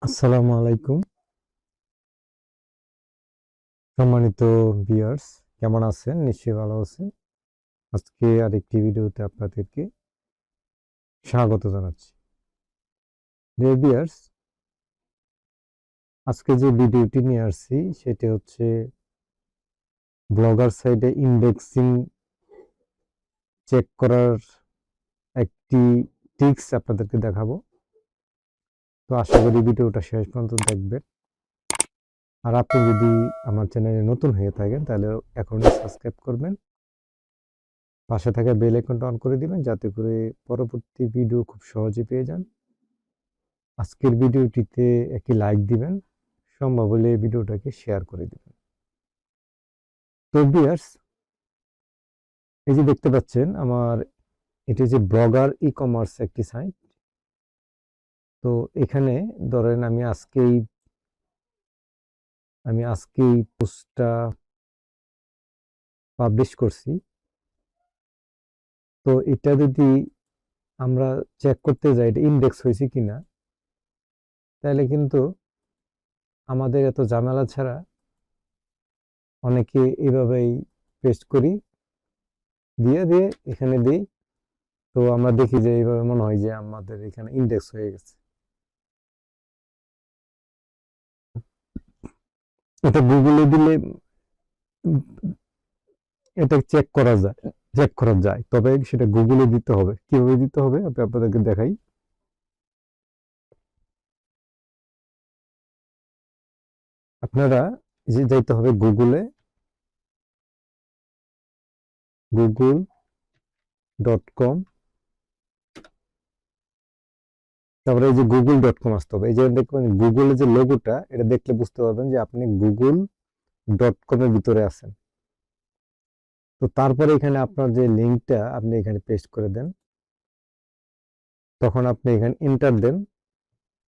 আসসালামু আলাইকুম, সম্মানিত ভিউয়ার্স। কেমন আছেন? নিশ্চয়ই ভালো আছেন। আজকে আরেকটি ভিডিওতে আপনাদেরকে স্বাগত জানাচ্ছি। ডিয়ার ভিউয়ার্স, আজকে যে ভিডিওটি নিয়ে আসছি সেটি হচ্ছে ব্লগার সাইটে ইন্ডেক্সিং চেক করার একটি টিপস আপনাদেরকে দেখাবো। তো আশা করি ভিডিওটা শেষ পর্যন্ত দেখবেন। আর আপনি যদি আমার চ্যানেলে নতুন হয়ে থাকেন তাহলে এখনই সাবস্ক্রাইব করবেন, পাশে থাকা বেল আইকনটা অন করে দিবেন যাতে করে পরবর্তী ভিডিও খুব সহজে পেয়ে যান। আজকের ভিডিওটিতে একটি লাইক দিবেন, সম্ভব হলে ভিডিওটাকে শেয়ার করে দিবেন। তো ভিউয়ার্স, এই যে দেখতে পাচ্ছেন আমার এটি যে ব্লগার ই কমার্স একটি সাইট। তো এখানে ধরেন আমি আজকেই পোস্টটা পাবলিশ করছি। তো এটা যদি আমরা চেক করতে যাই এটা ইন্ডেক্স হয়েছে কিনা, তাহলে কিন্তু আমাদের এত ঝামেলা ছাড়া অনেকে এভাবেই পেস্ট করি, দিয়ে এখানে দিই। তো আমরা দেখি যে এইভাবে মনে হয় যে আমাদের এখানে ইন্ডেক্স হয়ে গেছে। এটা গুগলে দিলে এটা চেক করা যায়, তবে সেটা গুগলে দিতে হবে। কিভাবে দিতে হবে আমি আপনাদেরকে দেখাই। আপনারা যে যাইতে হবে google.com, তারপরে এই যে google.com আসতে হবে। এই যে দেখবেন গুগলের যে লোগোটা, এটা দেখলে বুঝতে পারবেন যে আপনি google.com এর ভিতরে আছেন। তো তারপরে এখানে আপনার যে লিঙ্কটা আপনি এখানে পেস্ট করে দেন, তখন আপনি এখানে এন্টার দেন।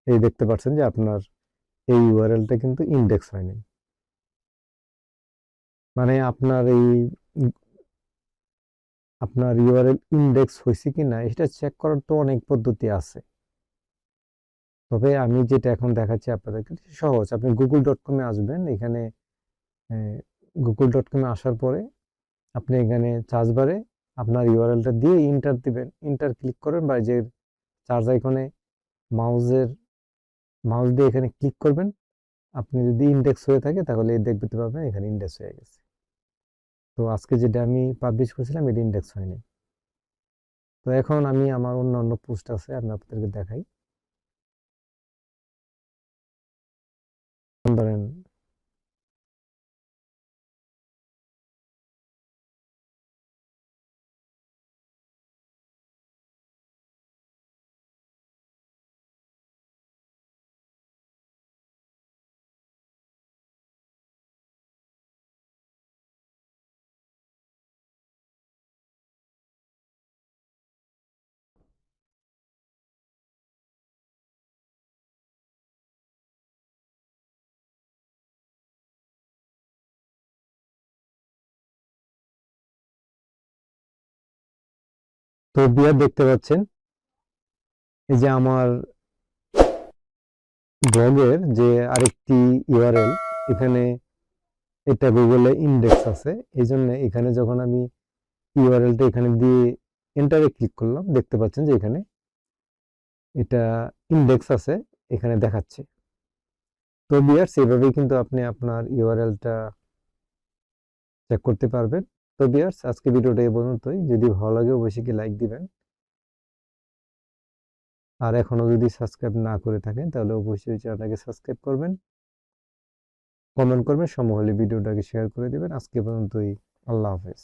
এই দেখতে পাচ্ছেন যে আপনার এই ইউআরএলটা কিন্তু ইন্ডেক্স হয়নি। মানে আপনার ইউআরএল ইন্ডেক্স হয়েছে কিনা এটা চেক করার তো অনেক পদ্ধতি আছে, তবে আমি যেটা এখন দেখাচ্ছি আপনাদেরকে সহজ। আপনি google.com-এ আসবেন। এখানে google.com-এ আসার পরে আপনি এখানে সার্চ বারে আপনার ইউআরএলটা দিয়ে ইন্টার দিবেন। ইন্টার ক্লিক করেন বা যে সার্চ আইকনে মাউসের মাউস দিয়ে এখানে ক্লিক করবেন। আপনি যদি ইন্ডেক্স হয়ে থাকে তাহলে দেখতে পাবেন এখানে ইন্ডেক্স হয়ে গেছে। তো আজকে যেটা আমি পাবলিশ করেছিলাম এটা ইন্ডেক্স হয়নি। তো এখন আমি আমার অন্য পোস্ট আছে, আমি আপনাদেরকে দেখাই। ধরেন তো বিয়ার দেখতে পাচ্ছেন এই যে আমার ব্লগের যে আরেকটি ইউআরএল, এখানে এটা গুগলে ইন্ডেক্স আছে। এই জন্য এখানে যখন আমি ইউআরএলটা এখানে দিয়ে এন্টারে ক্লিক করলাম, দেখতে পাচ্ছেন যে এখানে এটা ইন্ডেক্স আছে, এখানে দেখাচ্ছে। তো ভিউয়ার্স, এভাবেই কিন্তু আপনি আপনার ইউআরএলটা চেক করতে পারবেন। তো ভিউয়ার্স, আজকে ভিডিওটা এই পর্যন্তই। যদি ভালো লাগে অবশ্যই কি লাইক দিবেন, আর এখনো যদি সাবস্ক্রাইব না করে থাকেন তাহলে অবশ্যই চ্যানেলটাকে সাবস্ক্রাইব করবেন, কমেন্ট করবেন, সম্ভব হলে ভিডিওটাকে শেয়ার করে দিবেন। আজকে পর্যন্তই। আল্লাহ হাফেজ।